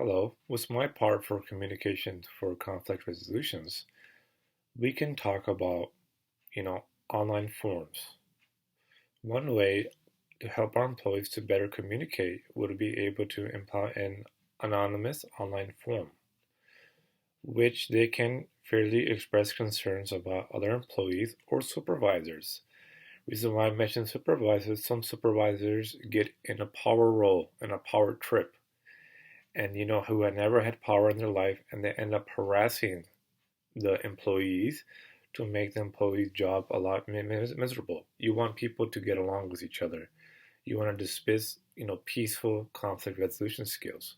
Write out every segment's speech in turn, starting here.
Hello, with my part for communication for conflict resolutions, we can talk about, you know, online forums. One way to help our employees to better communicate would be able to implement an anonymous online forum, which they can fairly express concerns about other employees or supervisors. Reason why I mention supervisors, some supervisors get in a power role, in a power trip, and who had never had power in their life, and they end up harassing the employees to make the employee's job a lot miserable. You want people to get along with each other. You want to dismiss, peaceful conflict resolution skills.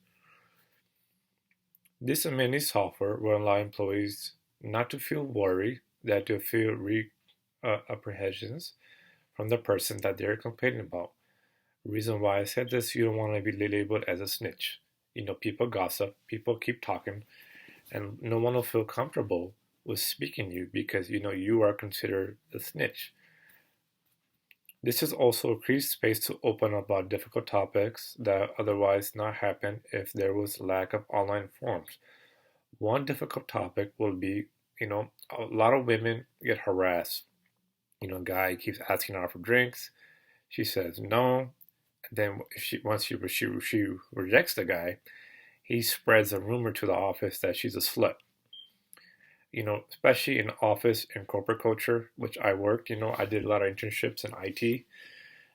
This mini software will allow employees not to feel worried, that to feel apprehensions from the person that they're complaining about. Reason why I said this, you don't want to be labeled as a snitch. People gossip, people keep talking, and no one will feel comfortable with speaking to you because you are considered a snitch. This is also increased space to open up about difficult topics that otherwise not happen if there was lack of online forums. One difficult topic will be, a lot of women get harassed. Guy keeps asking her for drinks. She says no. Then if she rejects the guy, he spreads a rumor to the office that she's a slut. Especially in office and corporate culture, which I worked, I did a lot of internships in IT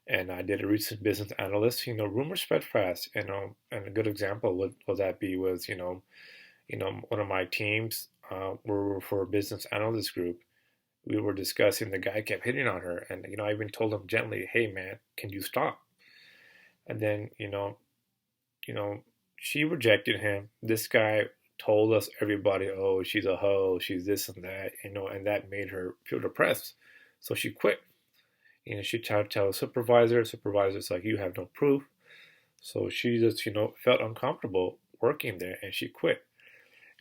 and I did a recent business analyst. Rumors spread fast. And a good example would that be was, one of my teams were for a business analyst group. We were discussing, the guy kept hitting on her. And, I even told him gently, hey, man, can you stop? And then, she rejected him. This guy told us everybody, oh, she's a hoe, she's this and that, and that made her feel depressed. So she quit. She tried to tell a supervisor's like, you have no proof. So she just, felt uncomfortable working there and she quit.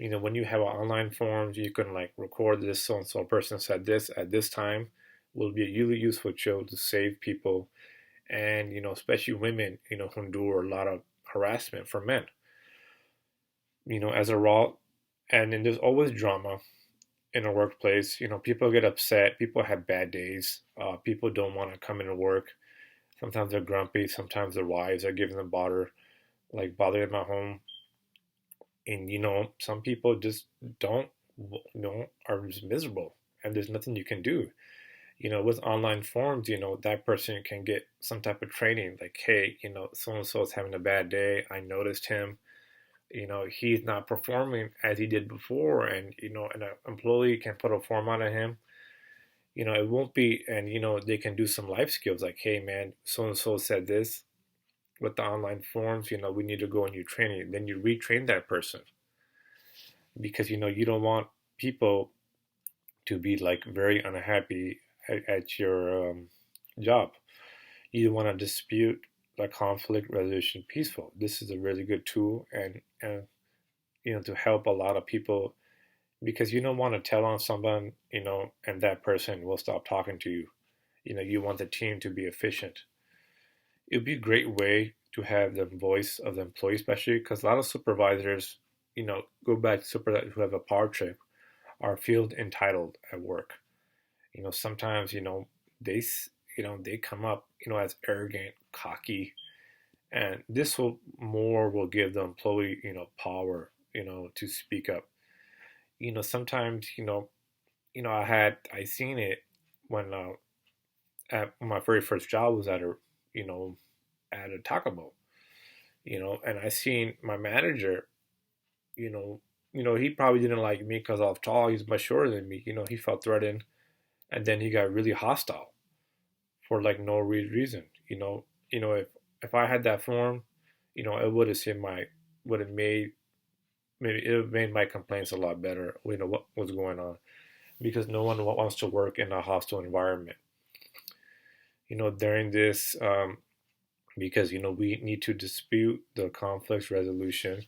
When you have online forums, you can like record this so and so person said this at this time will be a really useful tool to save people and, especially women, who endure a lot of harassment from men. As a raw, and then there's always drama in a workplace. People get upset, people have bad days, people don't want to come into work. Sometimes they're grumpy, sometimes their wives are giving them bother them at home. And some people just don't, are just miserable, and there's nothing you can do. With online forums, that person can get some type of training, like, hey, so and so is having a bad day. I noticed him. He's not performing as he did before, and an employee can put a form on him. It won't be, and they can do some life skills like, hey man, so and so said this. With the online forms, we need to go and you training. Then you retrain that person because you don't want people to be like very unhappy at your job. You want to dispute like conflict resolution peaceful. This is a really good tool, and to help a lot of people because you don't want to tell on someone, and that person will stop talking to you. You want the team to be efficient. It would be a great way to have the voice of the employee, especially because a lot of supervisors, go back to supervisors who have a power trip, are feel entitled at work. Sometimes, they, they come up, as arrogant, cocky, and this will give the employee, power, to speak up. Sometimes, I seen it when at my very first job was you know, at a Taco Bell, and I seen my manager, you know, he probably didn't like me because I was tall. He's much shorter than me. He felt threatened, and then he got really hostile for like no reason. If I had that form, it would have seen my would have made maybe it would have made my complaints a lot better. What was going on because no one wants to work in a hostile environment. During this because we need to dispute the conflict resolution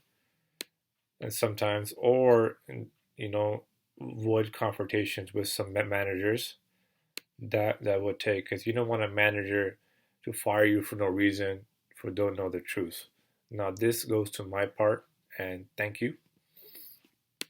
and sometimes or you know avoid confrontations with some managers that would take because you don't want a manager to fire you for no reason for don't know the truth. Now this goes to my part And thank you.